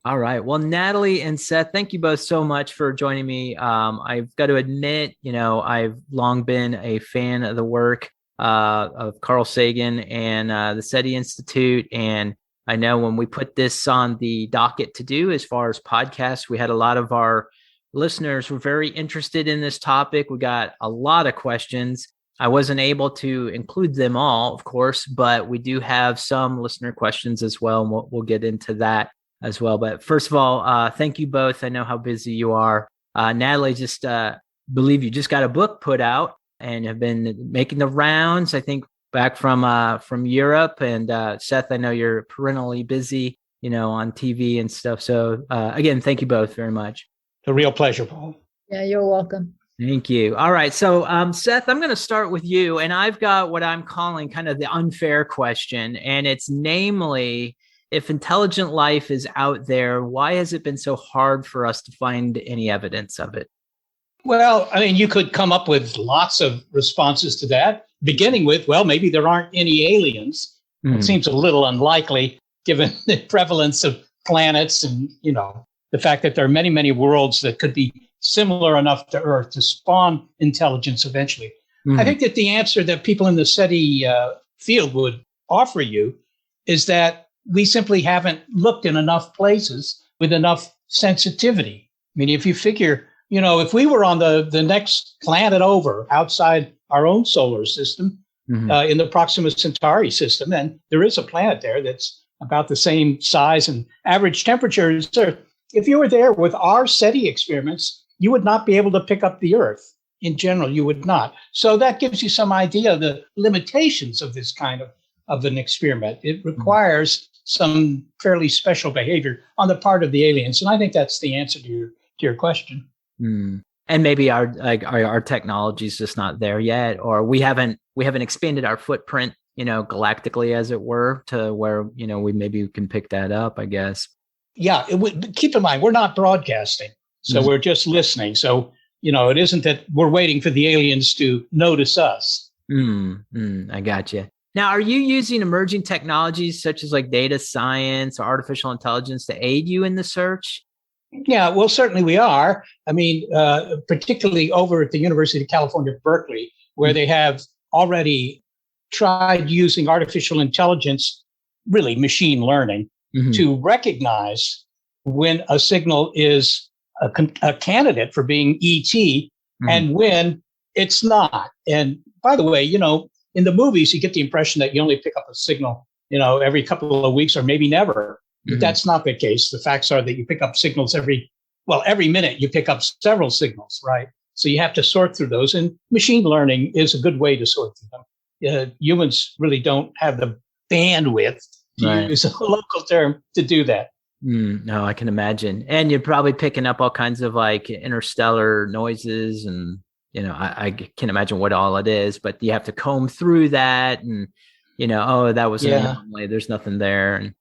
All right. Well, Natalie and Seth, thank you both so much for joining me. I've got to admit, I've long been a fan of the work of Carl Sagan and the SETI Institute. And I know when we put this on the docket to do as far as podcasts, we had a lot of our listeners were very interested in this topic. We got a lot of questions. I wasn't able to include them all, of course, but we do have some listener questions as well. And we'll get into that as well. But first of all, thank you both. I know how busy you are. Natalie, just believe you just got a book put out and have been making the rounds, I think, back from Europe. And Seth, I know you're perennially busy, on TV and stuff. So again, thank you both very much. A real pleasure, Paul. Yeah, you're welcome. Thank you. All right. So, Seth, I'm going to start with you. And I've got what I'm calling kind of the unfair question. And it's namely, if intelligent life is out there, why has it been so hard for us to find any evidence of it? Well, I mean, you could come up with lots of responses to that, beginning with, well, maybe there aren't any aliens. It seems a little unlikely given the prevalence of planets and, the fact that there are many, many worlds that could be similar enough to Earth to spawn intelligence eventually. I think that the answer that people in the SETI field would offer you is that we simply haven't looked in enough places with enough sensitivity. I mean, if you figure, if we were on the next planet over outside our own solar system, in the Proxima Centauri system, and there is a planet there that's about the same size and average temperatures. If you were there with our SETI experiments, you would not be able to pick up the Earth. In general, you would not. So that gives you some idea of the limitations of this kind of an experiment. It requires some fairly special behavior on the part of the aliens. And I think that's the answer to your question. And maybe our technology is just not there yet, or we haven't expanded our footprint, galactically, as it were, to where, we maybe can pick that up, I guess. Yeah. Keep in mind, we're not broadcasting. So we're just listening. So, it isn't that we're waiting for the aliens to notice us. I got you. Now, are you using emerging technologies such as like data science or artificial intelligence to aid you in the search? Yeah, well, certainly we are. I mean, particularly over at the University of California, Berkeley, where they have already tried using artificial intelligence, really machine learning, to recognize when a signal is a candidate for being ET and when it's not. And by the way, in the movies, you get the impression that you only pick up a signal, every couple of weeks or maybe never. But that's not the case. The facts are that you pick up signals every minute you pick up several signals, right? So you have to sort through those. And machine learning is a good way to sort through them. Humans really don't have the bandwidth, to use a local term, to do that. No, I can imagine. And you're probably picking up all kinds of like interstellar noises and, I can imagine what all it is, but you have to comb through that and, that was an anomaly. There's nothing there. And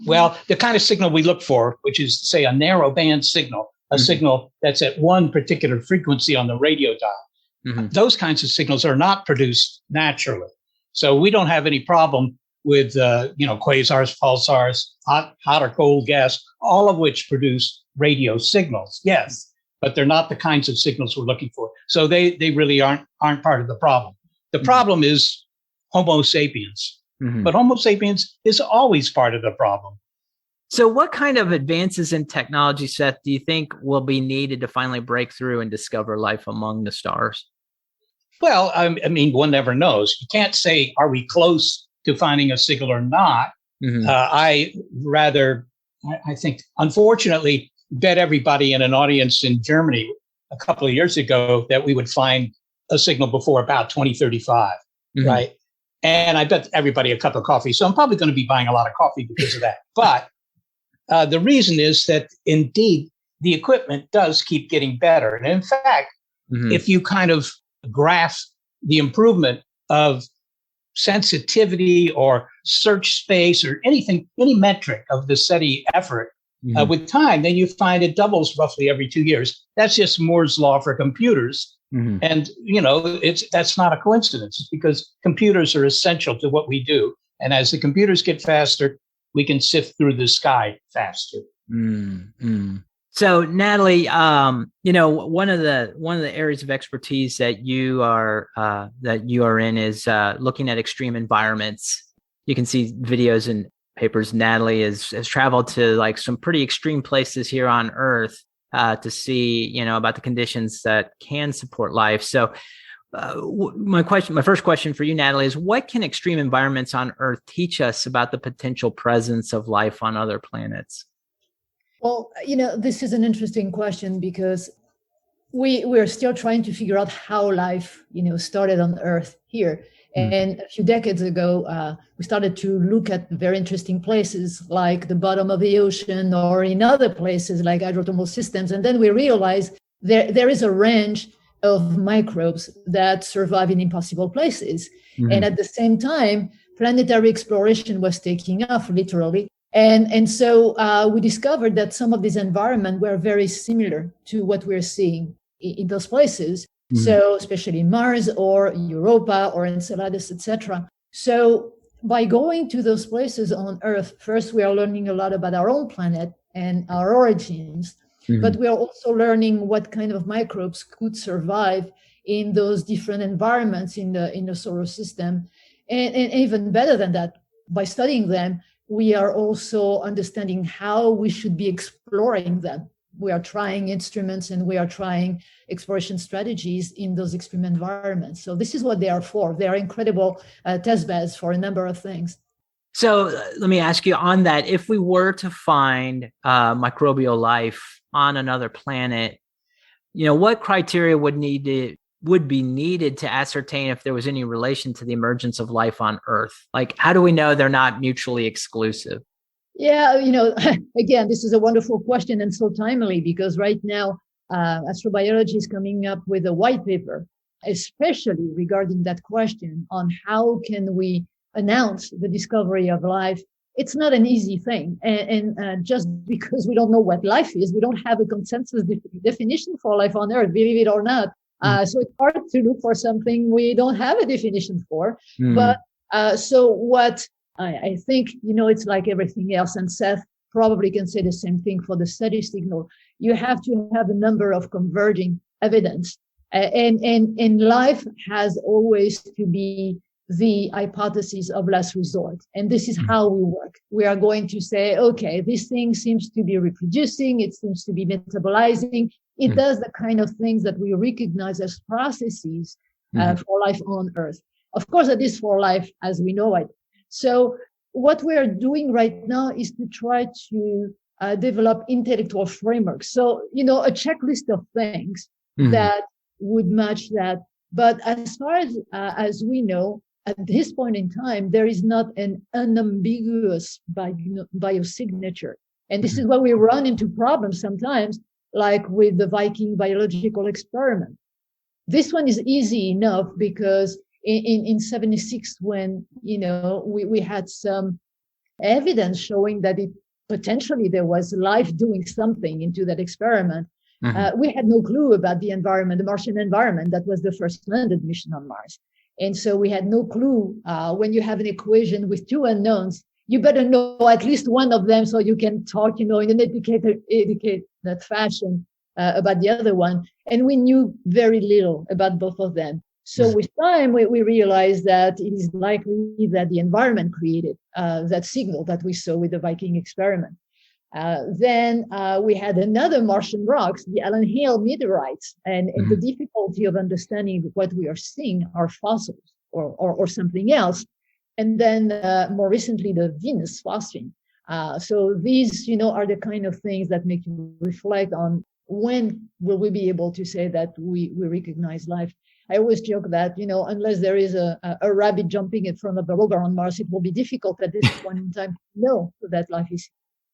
well, the kind of signal we look for, which is, say, a narrow band signal, a signal that's at one particular frequency on the radio dial, those kinds of signals are not produced naturally. So we don't have any problem with, quasars, pulsars, hot or cold gas, all of which produce radio signals. Yes, but they're not the kinds of signals we're looking for. So they really aren't part of the problem. The problem is Homo sapiens. But Homo sapiens is always part of the problem. So what kind of advances in technology, Seth, do you think will be needed to finally break through and discover life among the stars? Well, I mean, one never knows. You can't say, are we close to finding a signal or not? I think, unfortunately, bet everybody in an audience in Germany a couple of years ago that we would find a signal before about 2035, right? And I bet everybody a cup of coffee. So I'm probably going to be buying a lot of coffee because of that. But the reason is that, indeed, the equipment does keep getting better. And in fact, if you kind of graph the improvement of sensitivity or search space or anything, any metric of the SETI effort with time, then you find it doubles roughly every 2 years. That's just Moore's law for computers. And, that's not a coincidence. It's because computers are essential to what we do. And as the computers get faster, we can sift through the sky faster. Mm. So, Nathalie, one of the areas of expertise that you are in is looking at extreme environments. You can see videos and papers. Nathalie has traveled to like some pretty extreme places here on Earth to see, about the conditions that can support life. So, my first question for you, Nathalie, is what can extreme environments on Earth teach us about the potential presence of life on other planets? Well, this is an interesting question because we're still trying to figure out how life, started on Earth here. And a few decades ago, we started to look at very interesting places like the bottom of the ocean or in other places like hydrothermal systems. And then we realized there is a range of microbes that survive in impossible places. And at the same time, planetary exploration was taking off, literally. And so we discovered that some of these environments were very similar to what we're seeing in those places. So especially Mars or Europa or Enceladus, etc. So by going to those places on Earth, first, we are learning a lot about our own planet and our origins, but we are also learning what kind of microbes could survive in those different environments in the solar system. And even better than that, by studying them, we are also understanding how we should be exploring them. We are trying instruments and we are trying exploration strategies in those extreme environments. So this is what they are for. They are incredible test beds for a number of things. So let me ask you on that. If we were to find microbial life on another planet, what criteria would be needed to ascertain if there was any relation to the emergence of life on Earth? Like, how do we know they're not mutually exclusive? Yeah, again, this is a wonderful question and so timely because right now, astrobiology is coming up with a white paper, especially regarding that question on how can we announce the discovery of life. It's not an easy thing. And just because we don't know what life is, we don't have a consensus definition for life on Earth, believe it or not. So it's hard to look for something we don't have a definition for. But so what I think, it's like everything else, and Seth probably can say the same thing for the SETI signal. You have to have a number of converging evidence. And life has always to be the hypothesis of last resort. And this is how we work. We are going to say, okay, this thing seems to be reproducing. It seems to be metabolizing. It does the kind of things that we recognize as processes for life on Earth. Of course, it is for life as we know it. So what we're doing right now is to try to develop intellectual frameworks. So, a checklist of things that would match that. But as far as we know, at this point in time, there is not an unambiguous biosignature. And this is where we run into problems sometimes, like with the Viking biological experiment. This one is easy enough because in 76, when, we had some evidence showing that potentially there was life doing something into that experiment. We had no clue about the environment, the Martian environment. That was the first landed mission on Mars. And so we had no clue. When you have an equation with two unknowns, you better know at least one of them so you can talk, in an educated fashion about the other one. And we knew very little about both of them. So with time, we realized that it is likely that the environment created that signal that we saw with the Viking experiment. Then we had another Martian rocks, the Allen Hill meteorites, and the difficulty of understanding what we are seeing are fossils or something else. And then more recently, the Venus phosphine. So these, are the kind of things that make you reflect on when will we be able to say that we recognize life. I always joke that, unless there is a rabbit jumping in front of the rover on Mars, it will be difficult at this point in time to know that life is.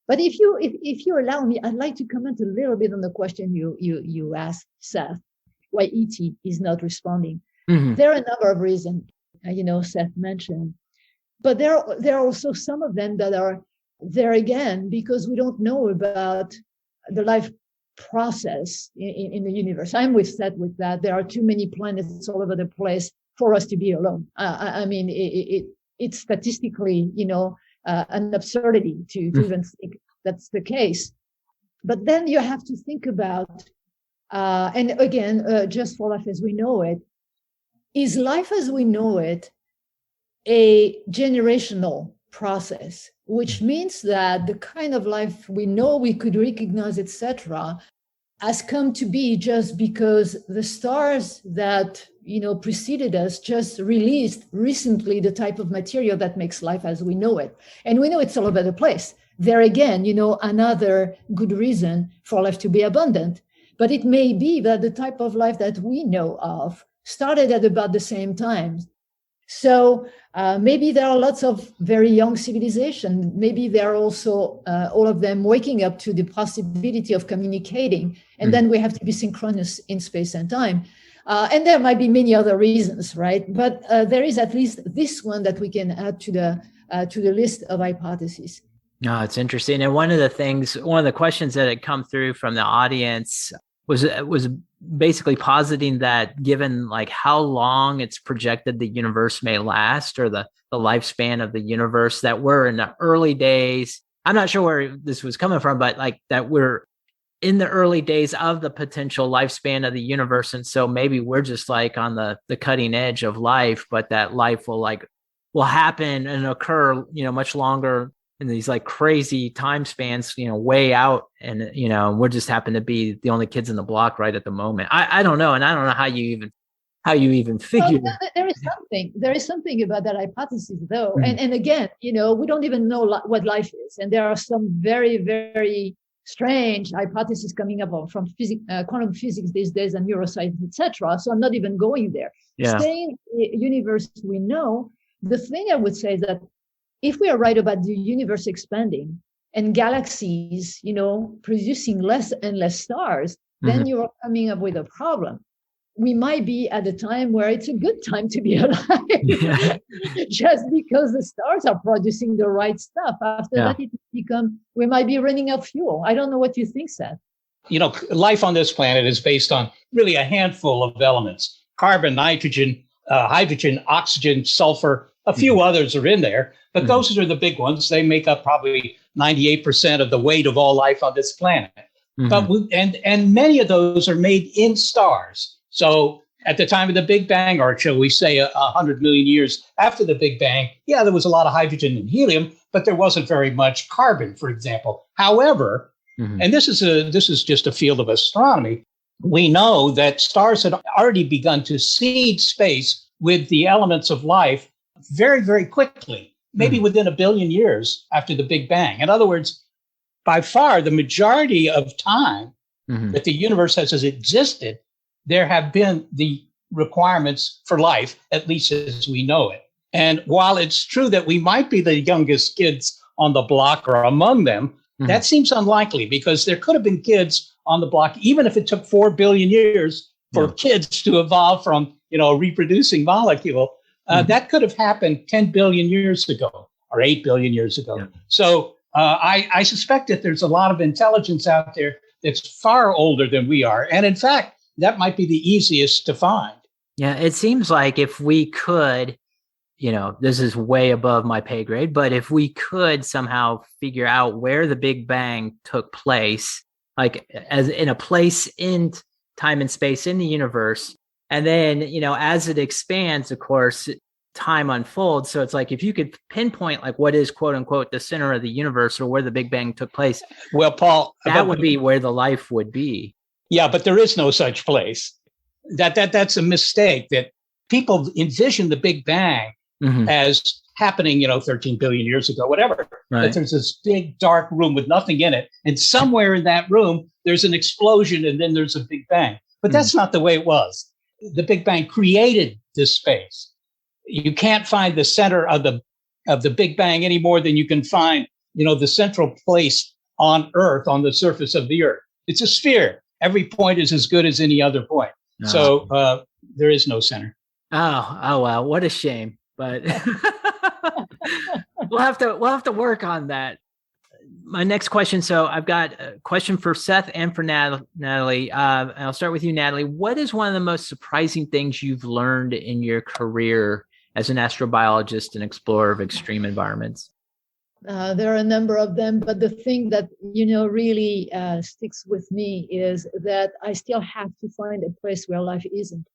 But if you allow me, I'd like to comment a little bit on the question you asked, Seth, why ET is not responding. There are a number of reasons, Seth mentioned, but there are also some of them that are there again because we don't know about the life process in the universe. I'm with Seth with that. There are too many planets all over the place for us to be alone. I mean, it's statistically, an absurdity to even think that's the case. But then you have to think about, and again, just for life as we know it, is life as we know it a generational process, which means that the kind of life we know, we could recognize, etc., has come to be just because the stars that preceded us just released recently the type of material that makes life as we know it. And we know it's all over the place. There again, another good reason for life to be abundant. But it may be that the type of life that we know of started at about the same time. So maybe there are lots of very young civilizations. Maybe there are also all of them waking up to the possibility of communicating. And then we have to be synchronous in space and time. And there might be many other reasons, right? But there is at least this one that we can add to the list of hypotheses. No, it's interesting. And one of the questions that had come through from the audience was basically positing that given like how long it's projected the universe may last, or the lifespan of the universe, that we're in the early days. I'm not sure where this was coming from, but like that we're in the early days of the potential lifespan of the universe. And so maybe we're just like on the cutting edge of life, but that life will happen and occur, much longer in these like crazy time spans, way out. And, we're just happen to be the only kids in the block right at the moment. I don't know. And I don't know how you even figure. Well, there is something about that hypothesis though. Mm-hmm. And again, we don't even know what life is. And there are some very, very strange hypotheses coming up from quantum physics these days and neuroscience, etc. So I'm not even going there. Yeah. Staying in the universe we know, the thing I would say is that if we are right about the universe expanding and galaxies, producing less and less stars, then you are coming up with a problem. We might be at a time where it's a good time to be alive, just because the stars are producing the right stuff. After that, we might be running out of fuel. I don't know what you think, Seth. Life on this planet is based on really a handful of elements: carbon, nitrogen, hydrogen, oxygen, sulfur. A few others are in there, but those are the big ones. They make up probably 98% of the weight of all life on this planet. But and many of those are made in stars. So at the time of the Big Bang, or shall we say 100 million years after the Big Bang, there was a lot of hydrogen and helium, but there wasn't very much carbon, for example. However, and this is just a field of astronomy, we know that stars had already begun to seed space with the elements of life very, very quickly, maybe within 1 billion years after the Big Bang. In other words, by far, the majority of time that the universe has existed, there have been the requirements for life, at least as we know it. And while it's true that we might be the youngest kids on the block or among them, that seems unlikely, because there could have been kids on the block, even if it took 4 billion years for kids to evolve from, a reproducing molecule. That could have happened 10 billion years ago or 8 billion years ago. Yeah. So I suspect that there's a lot of intelligence out there that's far older than we are. And in fact, that might be the easiest to find. Yeah, it seems like if we could, this is way above my pay grade, but if we could somehow figure out where the Big Bang took place, like as in a place in time and space in the universe, and then, as it expands, of course, time unfolds. So it's like, if you could pinpoint like what is quote unquote the center of the universe, or where the Big Bang took place. Well, Paul, that would be where the life would be. Yeah, but there is no such place. That's a mistake. That people envision the Big Bang as happening, 13 billion years ago, whatever. Right. That there's this big dark room with nothing in it, and somewhere in that room there's an explosion, and then there's a Big Bang. But that's not the way it was. The Big Bang created this space. You can't find the center of the Big Bang any more than you can find, the central place on Earth, on the surface of the Earth. It's a sphere. Every point is as good as any other point. Oh. So there is no center. Oh, wow. What a shame. But we'll have to work on that. My next question. So I've got a question for Seth and for Nathalie. I'll start with you, Nathalie. What is one of the most surprising things you've learned in your career as an astrobiologist and explorer of extreme environments? There are a number of them, but the thing that, really sticks with me is that I still have to find a place where life isn't.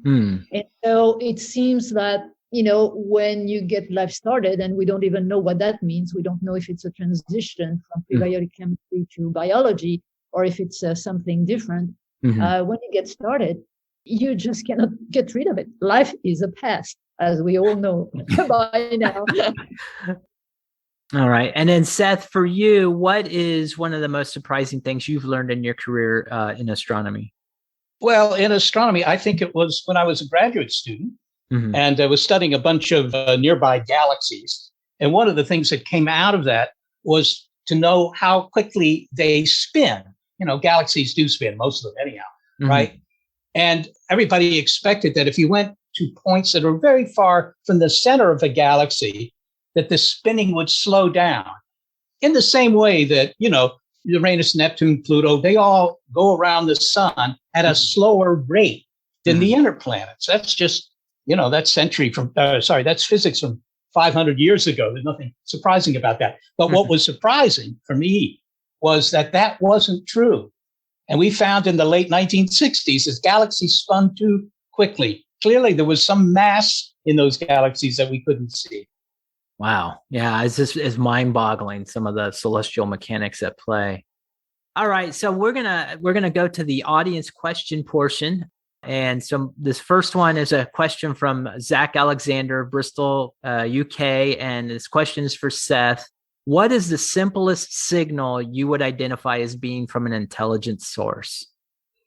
And so it seems that, when you get life started, and we don't even know what that means, we don't know if it's a transition from prebiotic chemistry to biology, or if it's something different. When you get started, you just cannot get rid of it. Life is a past, as we all know by now. All right. And then Seth, for you, what is one of the most surprising things you've learned in your career in astronomy? Well, in astronomy, I think it was when I was a graduate student and I was studying a bunch of nearby galaxies. And one of the things that came out of that was to know how quickly they spin. Galaxies do spin, most of them anyhow, right? And everybody expected that if you went to points that are very far from the center of a galaxy, that the spinning would slow down in the same way that, Uranus, Neptune, Pluto, they all go around the sun at a slower rate than the inner planets. That's just, that's that's physics from 500 years ago. There's nothing surprising about that. But what was surprising for me was that wasn't true. And we found in the late 1960s as galaxies spun too quickly. Clearly, there was some mass in those galaxies that we couldn't see. Wow. Yeah, it's mind-boggling, some of the celestial mechanics at play. All right, so we're gonna go to the audience question portion. And so this first one is a question from Zach Alexander, Bristol, UK. And this question is for Seth. What is the simplest signal you would identify as being from an intelligent source?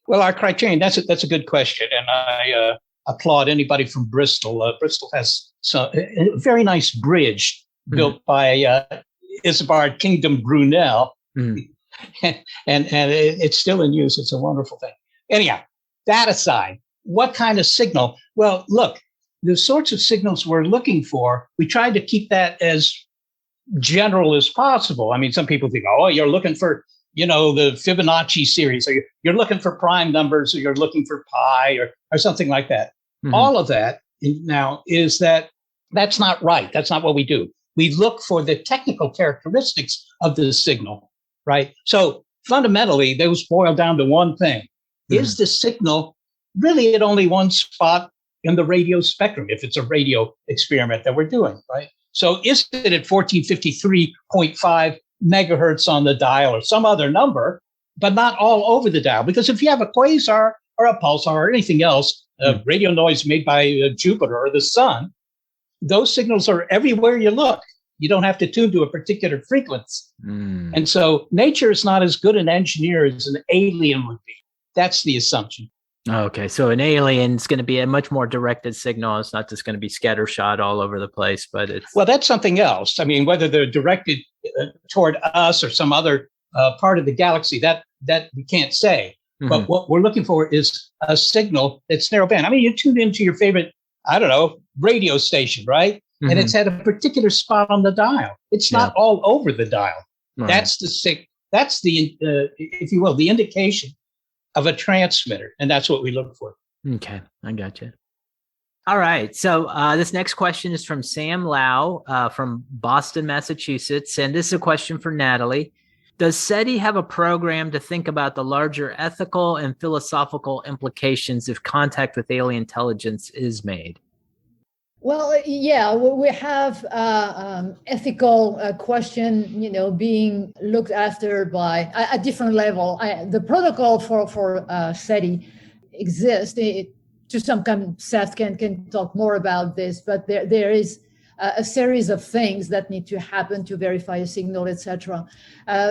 Well, our criterion, that's a good question. And I applaud anybody from Bristol. Bristol has a very nice bridge built by Isambard Kingdom Brunel. and it's still in use. It's a wonderful thing. Anyhow, that aside, what kind of signal? Well, look, the sorts of signals we're looking for, we tried to keep that as general as possible. I mean, some people think, oh, you're looking for, the Fibonacci series, or you're looking for prime numbers, or you're looking for pi, or something like that. All of that now is that's not right. That's not what we do. We look for the technical characteristics of the signal, right? So fundamentally, those boil down to one thing. Is the signal really at only one spot in the radio spectrum, if it's a radio experiment that we're doing, right? So is it at 1453.5 megahertz on the dial or some other number, but not all over the dial? Because if you have a quasar or a pulsar or anything else, radio noise made by Jupiter or the sun, those signals are everywhere you look. You don't have to tune to a particular frequency. And so nature is not as good an engineer as an alien would be. That's the assumption. Okay, so an alien is going to be a much more directed signal. It's not just going to be scattershot all over the place, but it's... Well, that's something else. I mean, whether they're directed toward us or some other part of the galaxy, that we can't say. But what we're looking for is a signal that's narrow band. I mean, you tune into your favorite, radio station, right? And it's at a particular spot on the dial. It's not all over the dial. Right. That's the if you will, the indication of a transmitter. And that's what we look for. Okay, I got you. All right. So this next question is from Sam Lau from Boston, Massachusetts. And this is a question for Nathalie. Does SETI have a program to think about the larger ethical and philosophical implications if contact with alien intelligence is made? Well, yeah, we have ethical question, being looked after by a different level. The protocol for SETI exists. To some kind, Seth can talk more about this, but there is a series of things that need to happen to verify a signal, etc.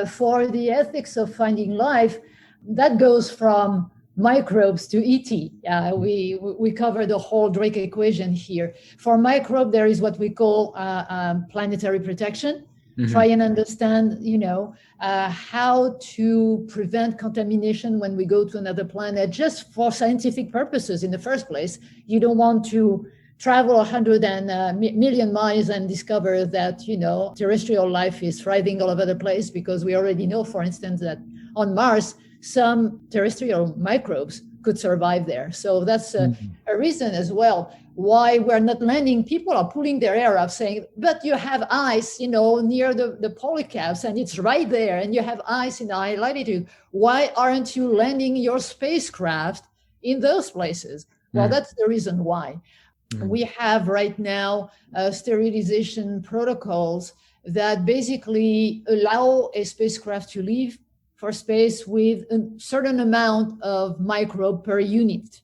For the ethics of finding life, that goes from microbes to ET. We cover the whole Drake equation here. For microbe, there is what we call planetary protection. Try and understand, how to prevent contamination when we go to another planet, just for scientific purposes in the first place. You don't want to travel 100 million miles and discover that, terrestrial life is thriving all over the place, because we already know, for instance, that on Mars, some terrestrial microbes could survive there. So that's a reason as well why we're not landing. People are pulling their hair up saying, but you have ice, near the polar caps, and it's right there, and you have ice in the high latitude. Why aren't you landing your spacecraft in those places? Well, that's the reason why. We have right now sterilization protocols that basically allow a spacecraft to leave for space with a certain amount of microbe per unit,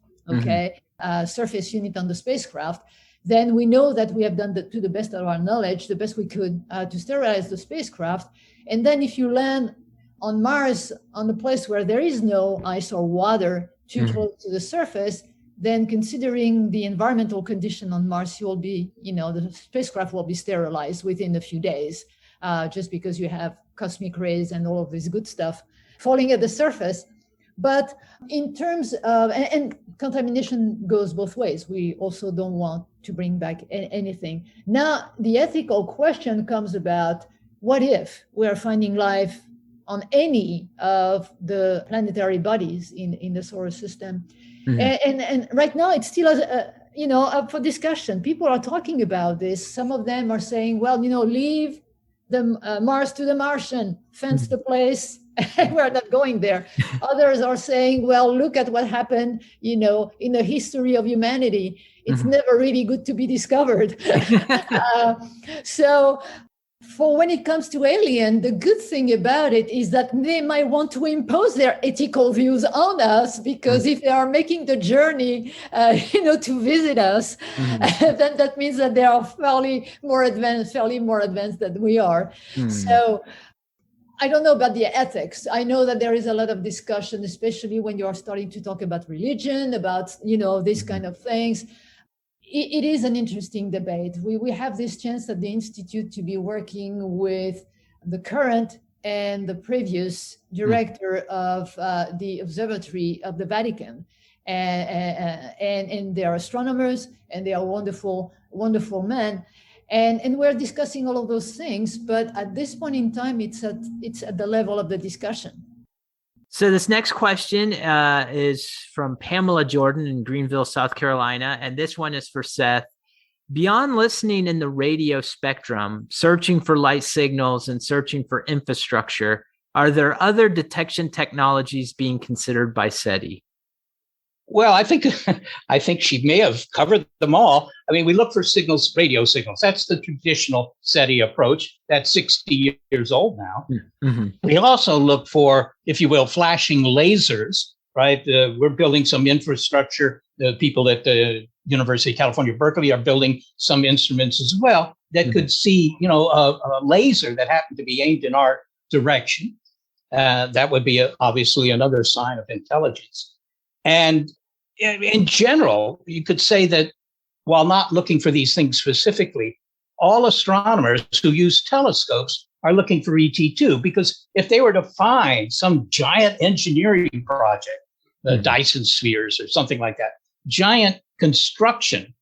surface unit on the spacecraft. Then we know that we have done to the best of our knowledge, the best we could to sterilize the spacecraft. And then if you land on Mars, on a place where there is no ice or water too close to the surface, then considering the environmental condition on Mars, you will be, the spacecraft will be sterilized within a few days, just because you have cosmic rays and all of this good stuff falling at the surface. But in terms of, and contamination goes both ways. We also don't want to bring back anything. Now, the ethical question comes about, what if we are finding life on any of the planetary bodies in the solar system? And right now it's still up for discussion. People are talking about this. Some of them are saying, well, leave the Mars to the Martian, fence the place. We're not going there. Others are saying, well, look at what happened, in the history of humanity. It's never really good to be discovered. So for when it comes to alien, the good thing about it is that they might want to impose their ethical views on us, because if they are making the journey, to visit us, then that means that they are fairly more advanced than we are. So I don't know about the ethics. I know that there is a lot of discussion, especially when you are starting to talk about religion, about, these kind of things. It is an interesting debate. We have this chance at the Institute to be working with the current and the previous director of the Observatory of the Vatican. And they are astronomers, and they are wonderful, wonderful men. And we're discussing all of those things, but at this point in time, it's at the level of the discussion. So this next question is from Pamela Jordan in Greenville, South Carolina. And this one is for Seth. Beyond listening in the radio spectrum, searching for light signals and searching for infrastructure, are there other detection technologies being considered by SETI? Well, I think she may have covered them all. I mean, we look for signals, radio signals. That's the traditional SETI approach. That's 60 years old now. We also look for, if you will, flashing lasers, right? We're building some infrastructure. The people at the University of California, Berkeley are building some instruments as well that could see, a laser that happened to be aimed in our direction. That would be obviously another sign of intelligence. And in general, you could say that while not looking for these things specifically, all astronomers who use telescopes are looking for ET too, because if they were to find some giant engineering project, the Dyson spheres or something like that, giant construction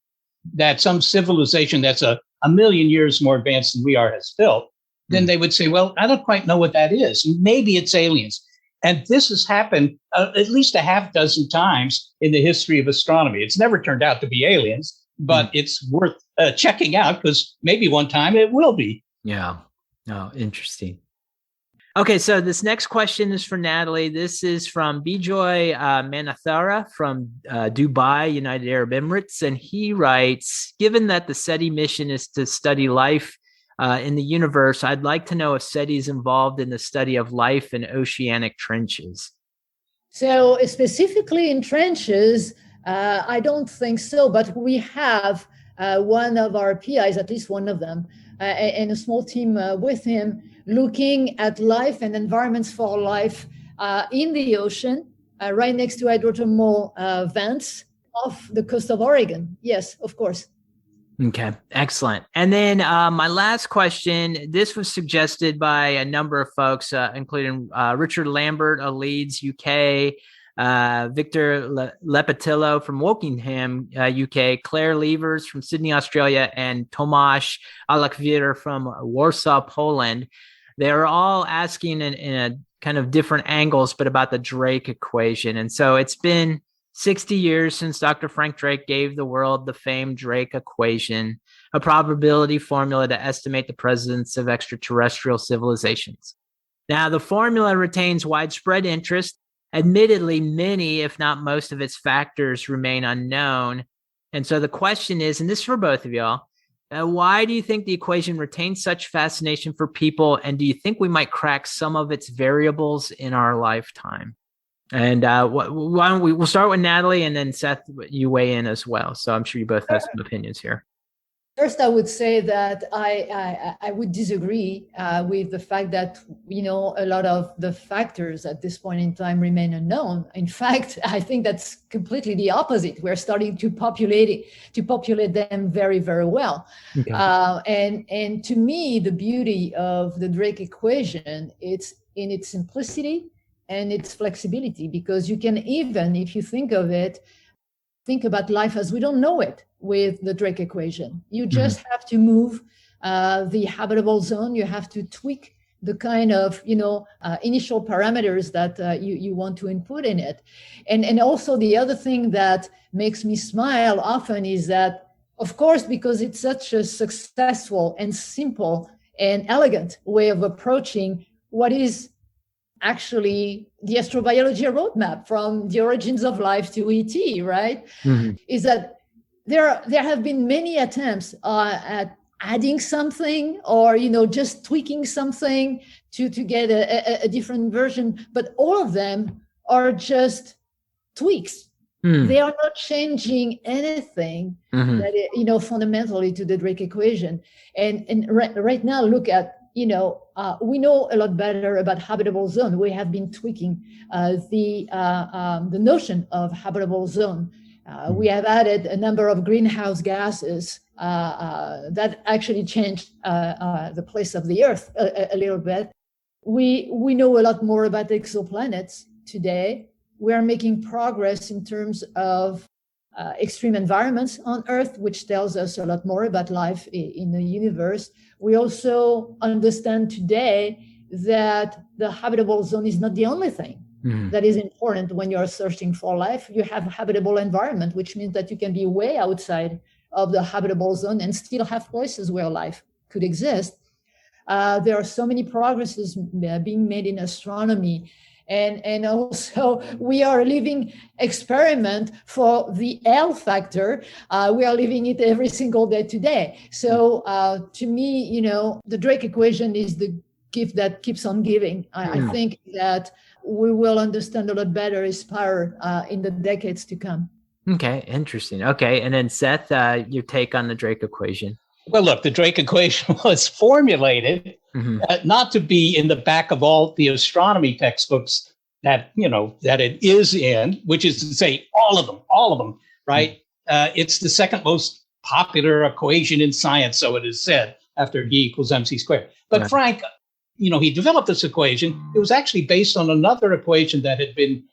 that some civilization that's a million years more advanced than we are has built, then they would say, well, I don't quite know what that is. Maybe it's aliens. And this has happened at least a half dozen times in the history of astronomy. It's never turned out to be aliens, but it's worth checking out, because maybe one time it will be. Yeah. Oh, interesting. Okay, so this next question is for Nathalie. This is from Bijoy Manathara from Dubai, United Arab Emirates. And he writes, given that the SETI mission is to study life in the universe, I'd like to know if SETI is involved in the study of life in oceanic trenches. So specifically in trenches, I don't think so, but we have one of our PIs, at least one of them, and a small team with him, looking at life and environments for life in the ocean, right next to hydrothermal vents off the coast of Oregon. Yes, of course. Okay, excellent. And then my last question, this was suggested by a number of folks, including Richard Lambert of Leeds, UK, Victor Lepetillo from Wokingham, UK, Claire Levers from Sydney, Australia, and Tomasz Alakwier from Warsaw, Poland. They're all asking in a kind of different angles, but about the Drake equation. And so it's been 60 years since Dr. Frank Drake gave the world the famed Drake equation, a probability formula to estimate the presence of extraterrestrial civilizations. Now, the formula retains widespread interest. Admittedly, many, if not most of its factors remain unknown. And so the question is, and this is for both of y'all, why do you think the equation retains such fascination for people? And do you think we might crack some of its variables in our lifetime? And why don't we'll start with Nathalie, and then Seth, you weigh in as well. So I'm sure you both have some opinions here. First, I would say that I would disagree with the fact that, a lot of the factors at this point in time remain unknown. In fact, I think that's completely the opposite. We're starting to populate them very, very well. Okay. And to me, the beauty of the Drake equation, it's in its simplicity and its flexibility, because you can even, if you think of it, think about life as we don't know it with the Drake equation. You just have to move the habitable zone. You have to tweak the kind of, initial parameters that you want to input in it. And also the other thing that makes me smile often is that, of course, because it's such a successful and simple and elegant way of approaching what is actually the astrobiology roadmap from the origins of life to ET, right? Is that there have been many attempts at adding something or, just tweaking something to get a different version, but all of them are just tweaks. They are not changing anything that, fundamentally to the Drake equation. And right now, look at, we know a lot better about habitable zone. We have been tweaking the notion of habitable zone. We have added a number of greenhouse gases that actually changed the place of the Earth a little bit. We know a lot more about exoplanets today. We are making progress in terms of extreme environments on Earth, which tells us a lot more about life in the universe. We also understand today that the habitable zone is not the only thing that is important when you're searching for life. You have habitable environment, which means that you can be way outside of the habitable zone and still have places where life could exist. There are so many progresses being made in astronomy. And also, we are a living experiment for the L factor. We are living it every single day today. So to me, the Drake equation is the gift that keeps on giving. I think that we will understand a lot better its power in the decades to come. Okay, interesting. Okay, and then Seth, your take on the Drake equation. Well, look, the Drake equation was formulated not to be in the back of all the astronomy textbooks that it is in, which is to say all of them, right? It's the second most popular equation in science, so it is said, after E equals mc squared. But right. Frank, he developed this equation. It was actually based on another equation that had been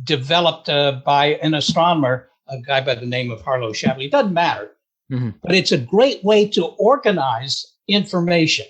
developed by an astronomer, a guy by the name of Harlow Shapley. It doesn't matter. But it's a great way to organize information.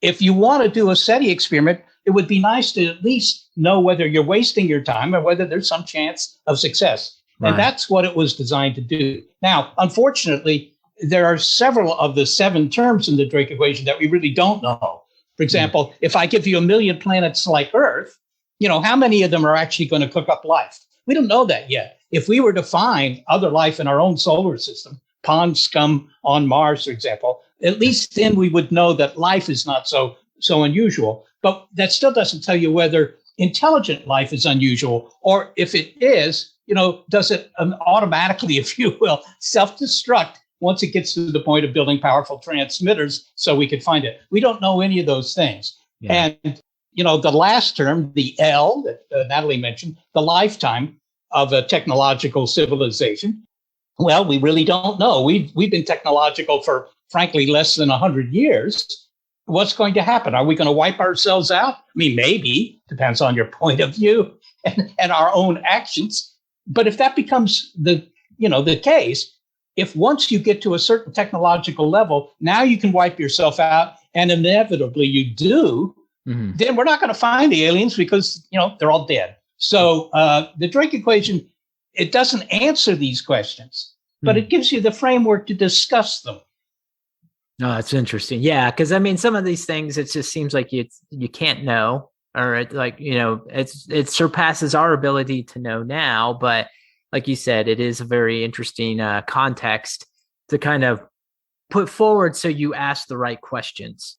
If you want to do a SETI experiment, it would be nice to at least know whether you're wasting your time or whether there's some chance of success. Right. And that's what it was designed to do. Now, unfortunately, there are several of the 7 terms in the Drake equation that we really don't know. For example, if I give you 1 million planets like Earth, how many of them are actually going to cook up life? We don't know that yet. If we were to find other life in our own solar system, pond scum on Mars, for example, at least then we would know that life is not so unusual. But that still doesn't tell you whether intelligent life is unusual, or if it is, does it automatically, if you will, self-destruct once it gets to the point of building powerful transmitters so we could find it. We don't know any of those things. Yeah. And, the last term, the L that Nathalie mentioned, the lifetime of a technological civilization. Well, we really don't know. We've been technological for, frankly, less than 100 years. What's going to happen? Are we going to wipe ourselves out? I mean, maybe, depends on your point of view and our own actions. But if that becomes the case, if once you get to a certain technological level, now you can wipe yourself out, and inevitably you do, then we're not going to find the aliens because, they're all dead. So the Drake equation, it doesn't answer these questions, but it gives you the framework to discuss them. No, that's interesting. Yeah, because I mean, some of these things, it just seems like you can't know, or it surpasses our ability to know now. But like you said, it is a very interesting context to kind of put forward, so you ask the right questions.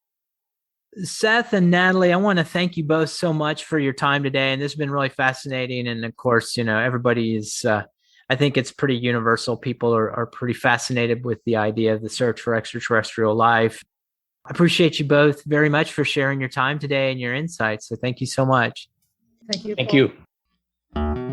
Seth and Nathalie, I want to thank you both so much for your time today, and this has been really fascinating. And of course, everybody is. I think it's pretty universal. People are pretty fascinated with the idea of the search for extraterrestrial life. I appreciate you both very much for sharing your time today and your insights. So thank you so much. Thank you. Thank Paul. you.